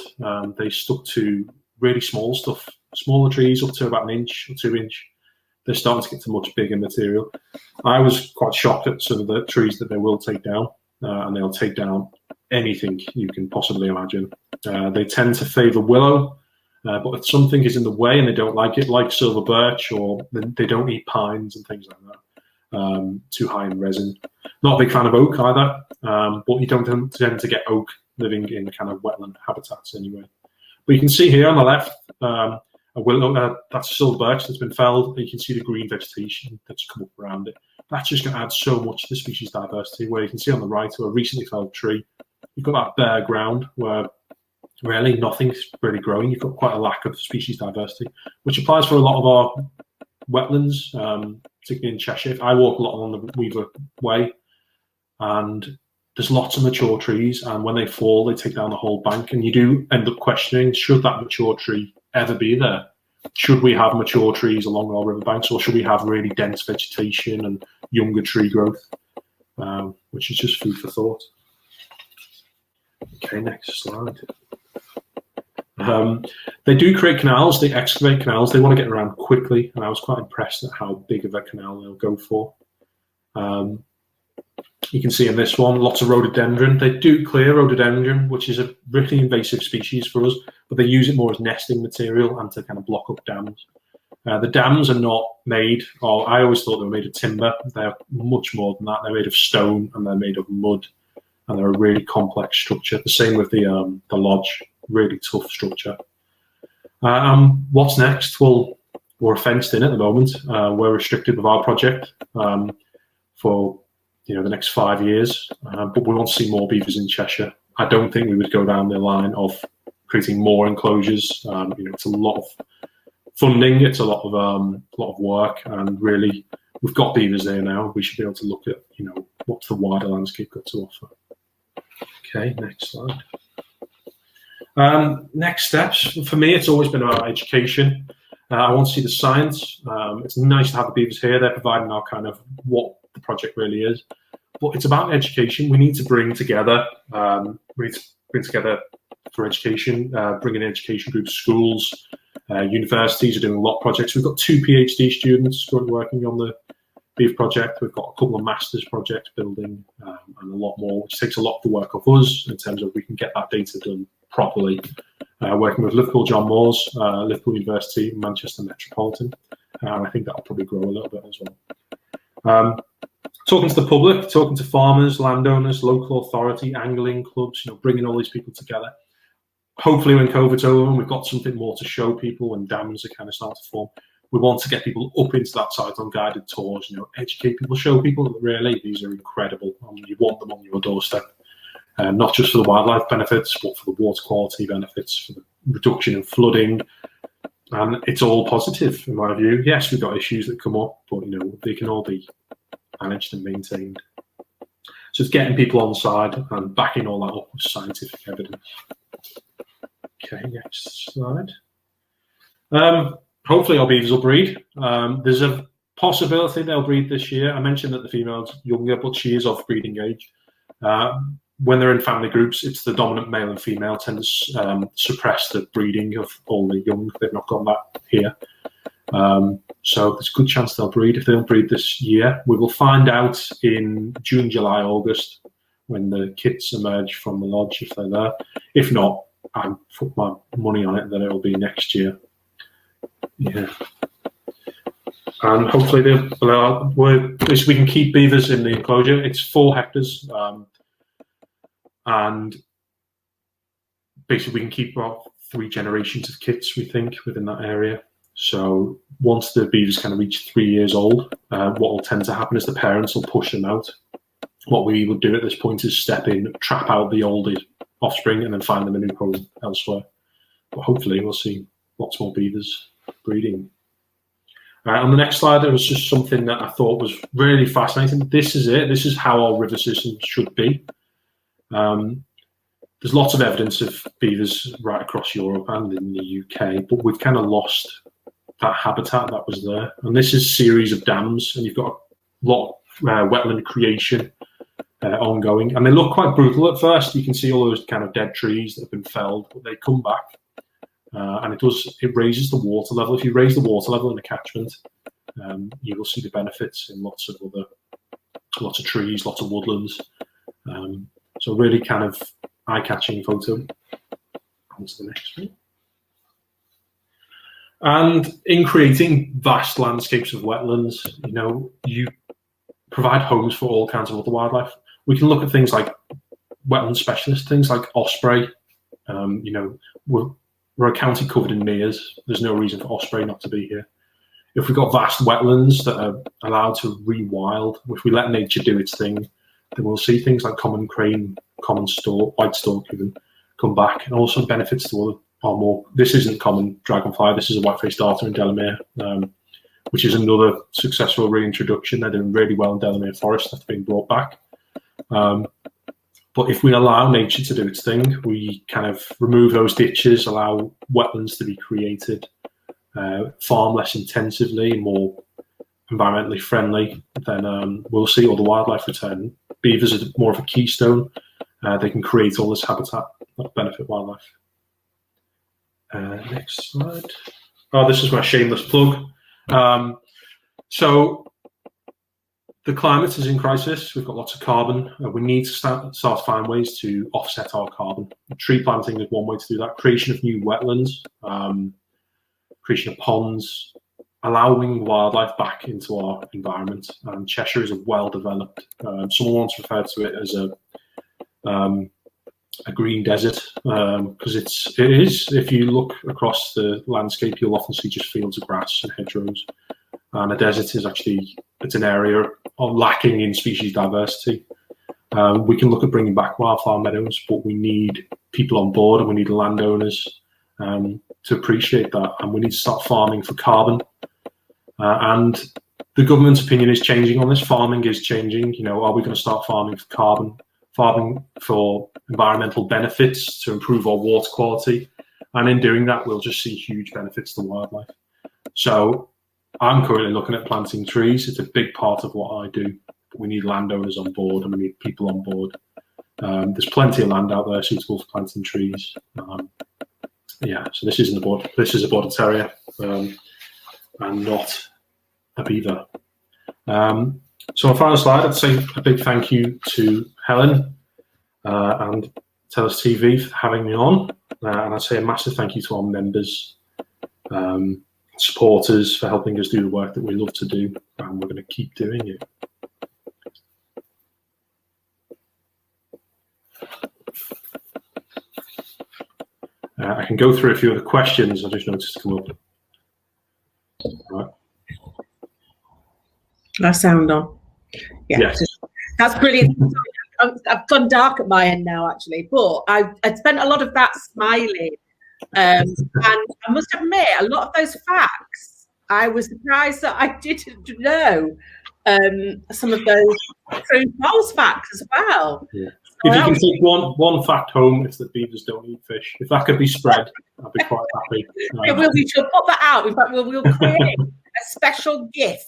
They stuck to really small stuff, smaller trees up to about 1 inch or 2 inch. They're starting to get to much bigger material. I was quite shocked at some of the trees that they will take down, and they'll take down anything you can possibly imagine. They tend to favour willow, but if something is in the way and they don't like it, like silver birch, or they don't eat pines and things like that, too high in resin. Not a big fan of oak either, but you don't tend to get oak living in kind of wetland habitats anyway. But you can see here on the left, a willow, that's a silver birch that's been felled. You can see the green vegetation that's come up around it. That's just going to add so much to the species diversity, where you can see on the right, a recently felled tree, you've got that bare ground where really nothing's really growing. You've got quite a lack of species diversity, which applies for a lot of our wetlands, particularly in Cheshire. I walk a lot along the Weaver Way, and there's lots of mature trees, and when they fall, they take down the whole bank, and you do end up questioning, should that mature tree ever be there? should we have mature trees along our riverbanks, or should we have really dense vegetation and younger tree growth? Which is just food for thought. Okay, next slide. They do create canals, they excavate canals, they want to get around quickly, and I was quite impressed at how big of a canal they'll go for. You can see in this one, lots of rhododendron. They do clear rhododendron, which is a really invasive species for us, but they use it more as nesting material and to kind of block up dams. The dams are not made, or I always thought they were made of timber. They're much more than that. They're made of stone and they're made of mud, and they're a really complex structure. The same with the lodge, really tough structure. What's next? Well, we're fenced in at the moment. We're restricted with our project for the next 5 years, but we want to see more beavers in Cheshire. I don't think we would go down the line of creating more enclosures. It's a lot of funding, it's a lot of work, and really we've got beavers there now. We should be able to look at what's the wider landscape got to offer. Okay, next slide. Next steps for me, it's always been about education. I want to see the science. It's nice to have the beavers here. They're providing our kind of what the project really is, but it's about education. We need to bring together. For education, bring in education groups, schools, universities are doing a lot of projects. We've got 2 PhD students currently working on the beef project. We've got a couple of masters projects building, and a lot more, which takes a lot of the work off us in terms of we can get that data done properly. Working with Liverpool John Moores, Liverpool University, Manchester Metropolitan, and I think that'll probably grow a little bit as well. Talking to the public, talking to farmers, landowners, local authority, angling clubs, bringing all these people together. Hopefully when COVID's over and we've got something more to show people and dams are kind of starting to form, we want to get people up into that site on guided tours, educate people, show people that really these are incredible and you want them on your doorstep. Not just for the wildlife benefits, but for the water quality benefits, for the reduction in flooding. And it's all positive in my view. Yes, we've got issues that come up, but they can all be managed and maintained. So it's getting people on side and backing all that up with scientific evidence. Okay, next slide. Hopefully our beavers will breed. There's a possibility they'll breed this year. I mentioned that the female's younger, but she is of breeding age. When they're in family groups, it's the dominant male and female tend to suppress the breeding of all the young. They've not got that here. So there's a good chance they'll breed. If they don't breed this year, we will find out in June, July, August when the kits emerge from the lodge, if they're there. If not, I put my money on it that it'll be next year. Yeah. And hopefully we can keep beavers in the enclosure. It's 4 hectares. And basically we can keep about 3 generations of kits, we think, within that area. So once the beavers kind of reach 3 years old, what will tend to happen is the parents will push them out. What we will do at this point is step in, trap out the older offspring, and then find them a new home elsewhere. But hopefully we'll see lots more beavers breeding. On the next slide, there was just something that I thought was really fascinating. This is it. This is how our river system should be. There's lots of evidence of beavers right across Europe and in the UK, but we've kind of lost that habitat that was there. And this is a series of dams, and you've got a lot of wetland creation ongoing. And they look quite brutal at first. You can see all those kind of dead trees that have been felled, but they come back. And it raises the water level. If you raise the water level in a catchment, you will see the benefits in lots of trees, lots of woodlands. So really kind of eye-catching photo. On to the next one. And in creating vast landscapes of wetlands, you provide homes for all kinds of other wildlife. We can look at things like wetland specialists, things like osprey. We're a county covered in meres. There's no reason for osprey not to be here. If we've got vast wetlands that are allowed to rewild, if we let nature do its thing, then we'll see things like common crane, common stork, white stork even, come back, and also benefits to our more. This isn't common dragonfly. This is a white-faced darter in Delamere, which is another successful reintroduction. They're doing really well in Delamere Forest. That's being brought back. But if we allow nature to do its thing, we kind of remove those ditches, allow wetlands to be created, farm less intensively, more environmentally friendly, then we'll see all the wildlife return. Beavers are more of a keystone. They can create all this habitat that benefit wildlife. Next slide. Oh, this is my shameless plug. So the climate is in crisis. We've got lots of carbon. We need to start to find ways to offset our carbon. Tree planting is one way to do that. Creation of new wetlands, creation of ponds, allowing wildlife back into our environment. Cheshire is a well-developed. Someone once referred to it as a green desert, because it is. If you look across the landscape, you'll often see just fields of grass and hedgerows. And a desert is actually, it's an area lacking in species diversity. We can look at bringing back wildflower meadows, but we need people on board and we need landowners to appreciate that. And we need to start farming for carbon. And the government's opinion is changing on this. Farming is changing. You know, are we going to start farming for carbon? Farming for environmental benefits to improve our water quality? And in doing that, we'll just see huge benefits to wildlife. So I'm currently looking at planting trees. It's a big part of what I do. We need landowners on board and we need people on board. There's plenty of land out there suitable for planting trees. Yeah, so this isn't a border. This is a border terrier and not a beaver. So on final slide, I'd say a big thank you to Helen and Tellus TV for having me on. And I'd say a massive thank you to our members, supporters for helping us do the work that we love to do, and we're going to keep doing it. I can go through a few other questions. I just noticed to come up. Right. That sound on. Yeah, yes. That's brilliant. I've gone dark at my end now, actually, but I spent a lot of that smiling. And I must admit, a lot of those facts, I was surprised that I didn't know some of those true false facts as well. Yeah. If you can take one fact home, it's that beavers don't eat fish. If that could be spread, I'd be quite happy. We should put that out. In fact, we'll create a special GIF,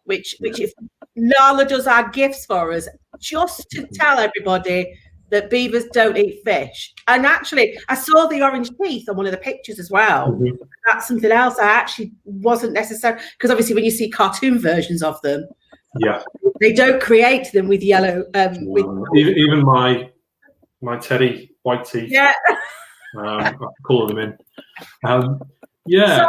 which if Nala does our GIFs for us, just to tell everybody that beavers don't eat fish. And actually, I saw the orange teeth on one of the pictures as well. Mm-hmm. That's something else I actually wasn't necessary, because obviously when you see cartoon versions of them, yeah, they don't create them with yellow. Even my teddy white teeth. Yeah, I colour them in. Yeah.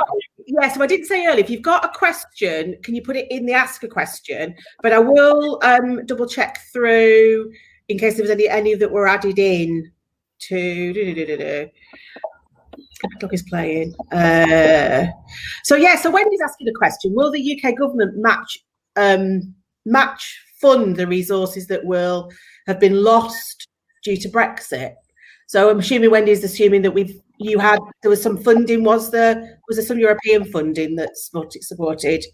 So I did say earlier, if you've got a question, can you put it in the ask a question? But I will double check through in case there was any that were added in to. Dog is playing. So Wendy's asking a question: will the UK government match fund the resources that will have been lost due to Brexit? So I'm assuming Wendy's assuming that there was some funding. Was there some European funding that supported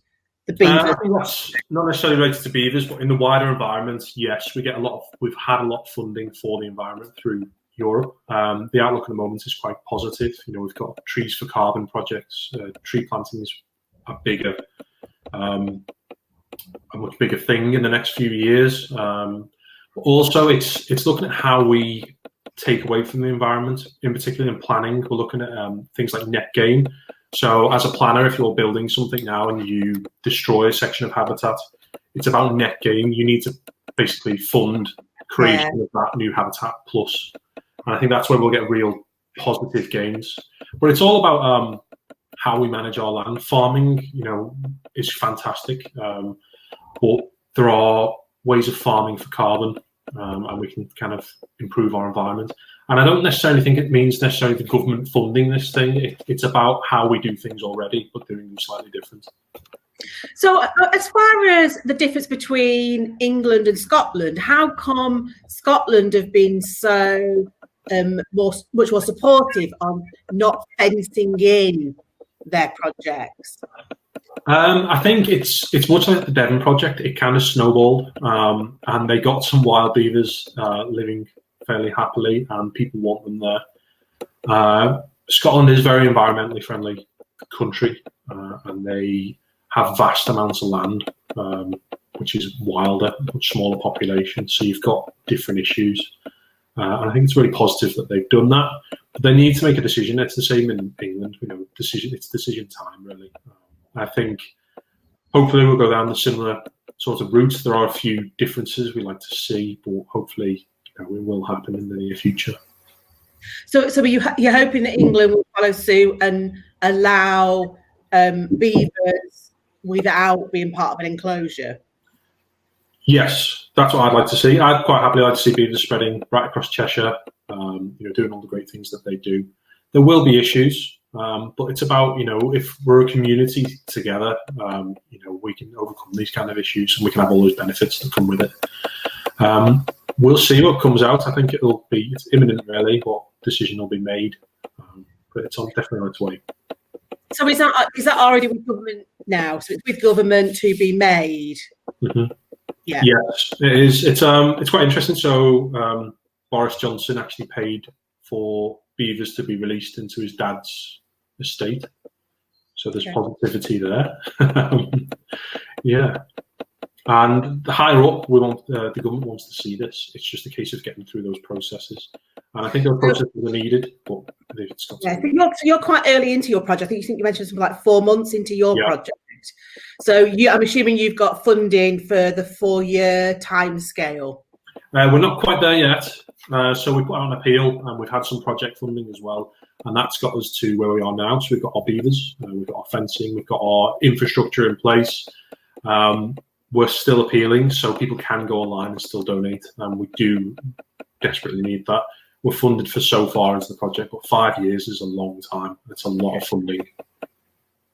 the beavers? I think that's not necessarily related to beavers, but in the wider environment, yes, we've had a lot of funding for the environment through Europe. The outlook at the moment is quite positive. You know, we've got trees for carbon projects. Tree planting is a much bigger thing in the next few years. Also, it's looking at how we take away from the environment, in particular in planning. We're looking at things like net gain. So as a planner, if you're building something now and you destroy a section of habitat, it's about net gain. You need to basically fund creation of that new habitat plus. And I think that's where we'll get real positive gains. But it's all about how we manage our land. Farming, is fantastic. But there are ways of farming for carbon, and we can kind of improve our environment. And I don't necessarily think it means necessarily the government funding this thing. It's about how we do things already, but doing them slightly different. So as far as the difference between England and Scotland, how come Scotland have been so much more supportive on not fencing in their projects? I think it's much like the Devon project. It kind of snowballed, and they got some wild beavers living fairly happily, and people want them there. Scotland is very environmentally friendly. country, and they have vast amounts of land, which is wilder, much smaller population. So you've got different issues. And I think it's really positive that they've done that. But they need to make a decision. It's the same in England. It's decision time, really. I think hopefully we'll go down the similar sort of routes. There are a few differences we like to see, but hopefully it will happen in the near future. So you're hoping that England will follow suit and allow beavers without being part of an enclosure? Yes, that's what I'd like to see. I'd quite happily like to see beavers spreading right across Cheshire, doing all the great things that they do. There will be issues, but it's about, if we're a community together, we can overcome these kind of issues and we can have all those benefits that come with it. We'll see what comes out. I think it's imminent, really, what decision will be made, but it's definitely on its way. So is that already with government now? So it's with government to be made? Mm-hmm. Yeah. Yes, it is. It's quite interesting. So Boris Johnson actually paid for beavers to be released into his dad's estate. So there's positivity there. Yeah. And the higher up, the government wants to see this. It's just a case of getting through those processes. And I think those processes are needed, but it's got to be. So you're quite early into your project. I think you mentioned something like 4 months into your project. So I'm assuming you've got funding for the 4-year time scale. We're not quite there yet. So we put out an appeal and we've had some project funding as well. And that's got us to where we are now. So we've got our beavers, we've got our fencing, we've got our infrastructure in place. We're still appealing, so people can go online and still donate. And we do desperately need that. We're funded for so far into the project, but 5 years is a long time. It's a lot of funding.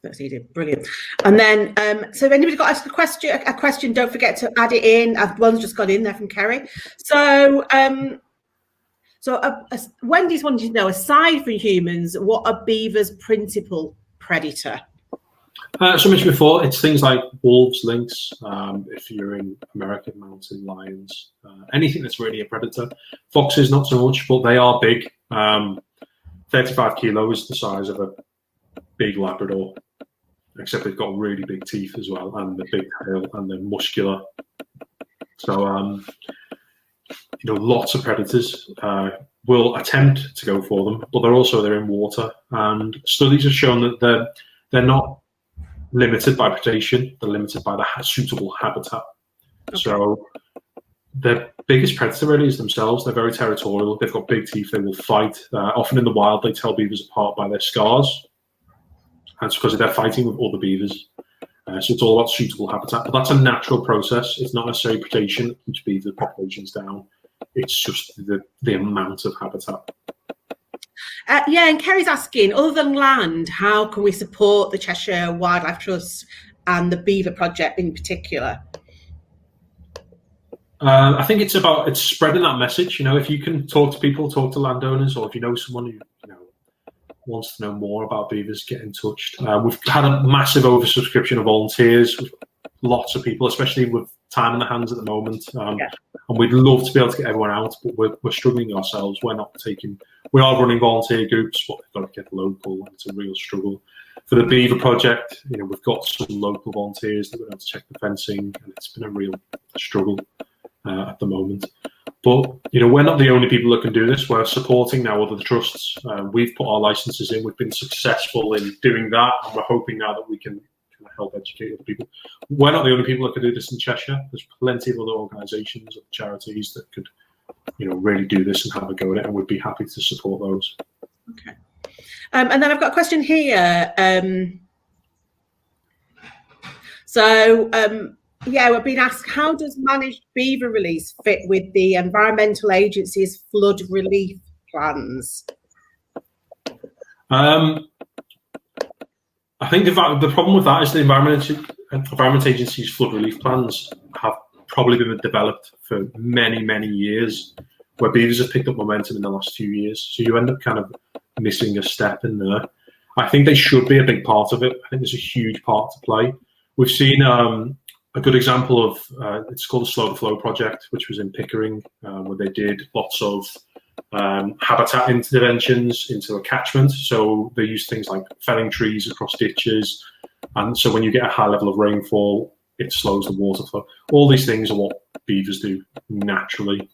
That's needed. Brilliant. And then, so if anybody's got to ask a question, don't forget to add it in. One's just got in there from Kerry. So, Wendy's wanted to know, aside from humans, what are beavers' principal predator? So I mentioned before, it's things like wolves, lynx, if you're in America, mountain lions, anything that's really a predator. Foxes, not so much, but they are big. 35 kilos, the size of a big Labrador, except they've got really big teeth as well, and the big tail, and they're muscular. So, lots of predators will attempt to go for them, but they're in water. And studies have shown that they're not limited by predation, they're limited by the suitable habitat. Okay. So their biggest predator really is themselves. They're very territorial, they've got big teeth, they will fight. Often in the wild, they tell beavers apart by their scars. And it's because they're fighting with other beavers. So it's all about suitable habitat. But that's a natural process. It's not necessarily predation that keeps beaver populations down. It's just the amount of habitat. And Kerry's asking, other than land, how can we support the Cheshire Wildlife Trust and the Beaver Project in particular? I think it's spreading that message. If you can talk to people, talk to landowners, or if you know someone who wants to know more about beavers, get in touch. We've had a massive oversubscription of volunteers, with lots of people, especially with time in the hands at the moment. And we'd love to be able to get everyone out, but we're struggling ourselves. We are running volunteer groups, but we've got to get local. It's a real struggle. For the Beaver Project, we've got some local volunteers that we're able to check the fencing, and it's been a real struggle at the moment. But we're not the only people that can do this. We're supporting now other trusts. We've put our licenses in. We've been successful in doing that, and we're hoping now that we can help educate other people. We're not the only people that can do this in Cheshire. There's plenty of other organisations and charities that could, really do this and have a go at it, and we'd be happy to support those. Okay. And then I've got a question here. We're being asked, how does managed beaver release fit with the environmental agency's flood relief plans? I think the problem with that is the Environment Agency's flood relief plans have probably been developed for many, many years, where beavers have picked up momentum in the last few years. So you end up kind of missing a step in there. I think they should be a big part of it. I think there's a huge part to play. We've seen a good example of, it's called the Slow to Flow project, which was in Pickering, where they did lots of habitat interventions into a catchment. So they use things like felling trees across ditches. And so when you get a high level of rainfall, it slows the water flow. All these things are what beavers do naturally.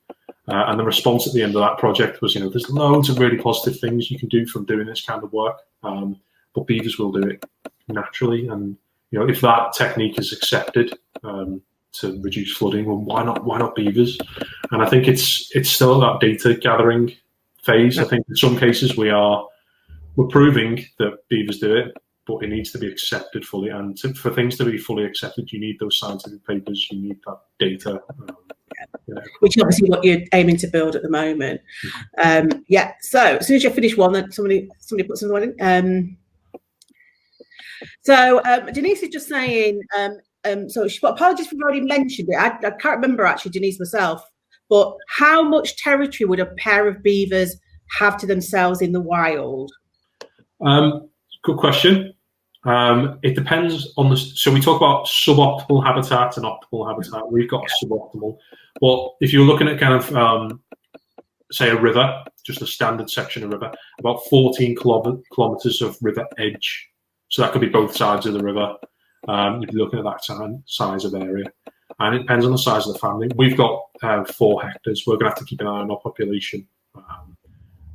And the response at the end of that project was, there's loads of really positive things you can do from doing this kind of work. But beavers will do it naturally. And, if that technique is accepted to reduce flooding, well, why not beavers? And I think it's still that data gathering phase. I think in some cases we're proving that beavers do it, but it needs to be accepted fully. And for things to be fully accepted, you need those scientific papers, you need that data. Which is obviously what you're aiming to build at the moment. So as soon as you finish one, then somebody puts another one in. So Denise is just saying, so apologies for already mentioned it. I can't remember actually, Denise, myself, but how much territory would a pair of beavers have to themselves in the wild? Good question. It depends on so we talk about suboptimal habitat and optimal habitat. We've got suboptimal. Well, if you're looking at kind of, say, a river, just a standard section of river, about 14 kilometers of river edge. So that could be both sides of the river. You'd be looking at that size of area. And it depends on the size of the family. We've got 4 hectares. We're going to have to keep an eye on our population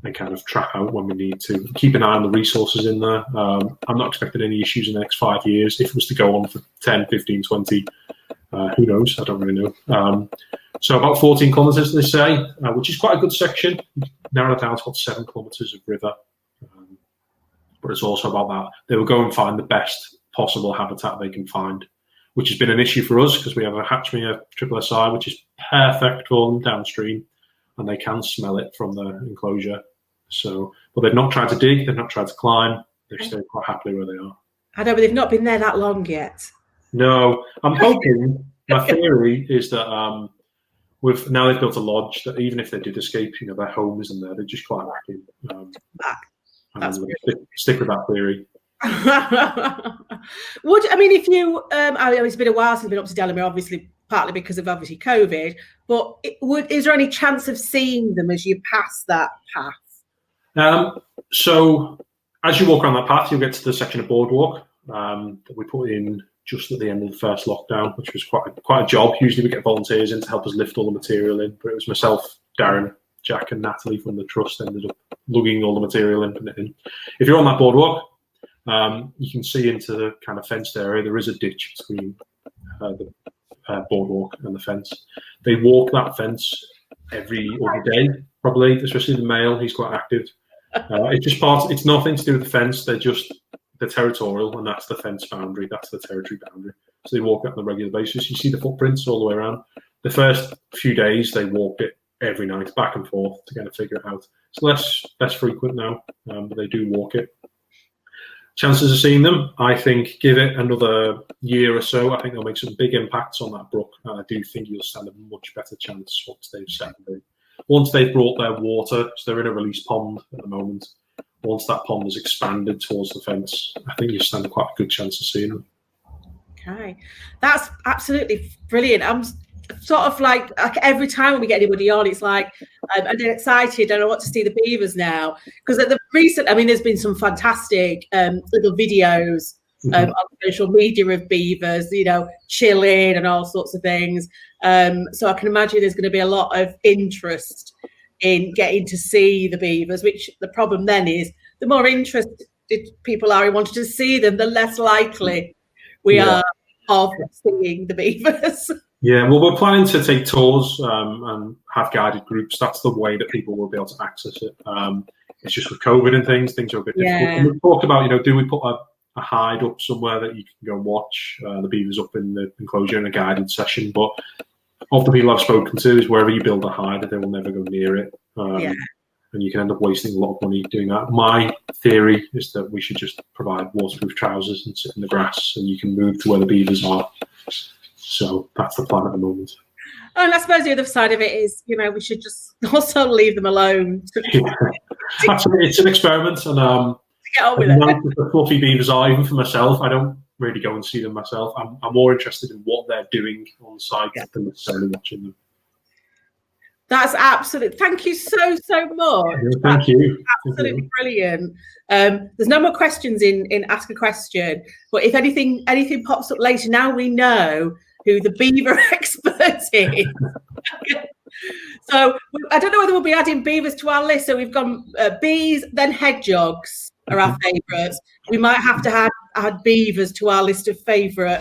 and kind of track out when we need to. Keep an eye on the resources in there. I'm not expecting any issues in the next 5 years. If it was to go on for 10, 15, 20, who knows? I don't really know. So about 14 kilometres, they say, which is quite a good section. Narrowed it down to about 7 kilometres of river. But it's also about that. They will go and find the best possible habitat they can find, which has been an issue for us because we have a Hatchmere SSSI, which is perfect for them downstream, and they can smell it from the enclosure. So, but they've not tried to dig, they've not tried to climb, they've stayed quite happily where they are. I know, but they've not been there that long yet. No, I'm hoping, my theory is that now they've built a lodge, that even if they did escape, their home isn't there, they're just quite happy. Stick with that theory. If you, it's been a while since I've been up to Delamere, obviously, partly because of COVID, but is there any chance of seeing them as you pass that path? So as you walk around that path, you'll get to the section of boardwalk that we put in just at the end of the first lockdown, which was quite a job. Usually we get volunteers in to help us lift all the material in, but it was myself, Darren, Jack and Natalie from the trust ended up lugging all the material in, putting it in. If you're on that boardwalk, you can see into the kind of fenced area. There is a ditch between the boardwalk and the fence. They walk that fence every other day, probably, especially the male. He's quite active. It's just it's nothing to do with the fence. They're territorial, and that's the fence boundary. That's the territory boundary. So they walk it on a regular basis. You see the footprints all the way around. The first few days, they walked it every night, back and forth, to kind of figure it out. It's less frequent now, but they do walk it. Chances of seeing them, I think, give it another year or so. I think they'll make some big impacts on that brook. I do think you'll stand a much better chance once they've settled. Once they've brought their water, so they're in a release pond at the moment. Once that pond is expanded towards the fence, I think you stand quite a good chance of seeing them. Okay, that's absolutely brilliant. I'm sort of like every time when we get anybody on, it's like I'm excited and I want to see the beavers now, because at the recent, there's been some fantastic little videos on social media of beavers, chilling and all sorts of things. So I can imagine there's going to be a lot of interest in getting to see the beavers, which the problem then is the more interested people are in wanting to see them, the less likely we are of seeing the beavers. Yeah, well, we're planning to take tours and have guided groups. That's the way that people will be able to access it. It's just with COVID and things are a bit difficult. And we've talked about, do we put a hide up somewhere that you can go and watch the beavers up in the enclosure in a guided session? But of the people I've spoken to, is wherever you build a hide, they will never go near it. And you can end up wasting a lot of money doing that. My theory is that we should just provide waterproof trousers and sit in the grass, and you can move to where the beavers are. So that's the plan at the moment. Oh, and I suppose the other side of it is, we should just also leave them alone. It's an experiment, and get on with it. The fluffy beavers are, even for myself, I don't really go and see them myself. I'm more interested in what they're doing on site than necessarily watching them. That's absolutely. Thank you so much. Thank you. Absolutely brilliant. There's no more questions in Ask a Question, but if anything pops up later, now we know who the beaver expert is. So I don't know whether we'll be adding beavers to our list. So we've gone bees, then hedgehogs are our favourites. We might have to add beavers to our list of favourite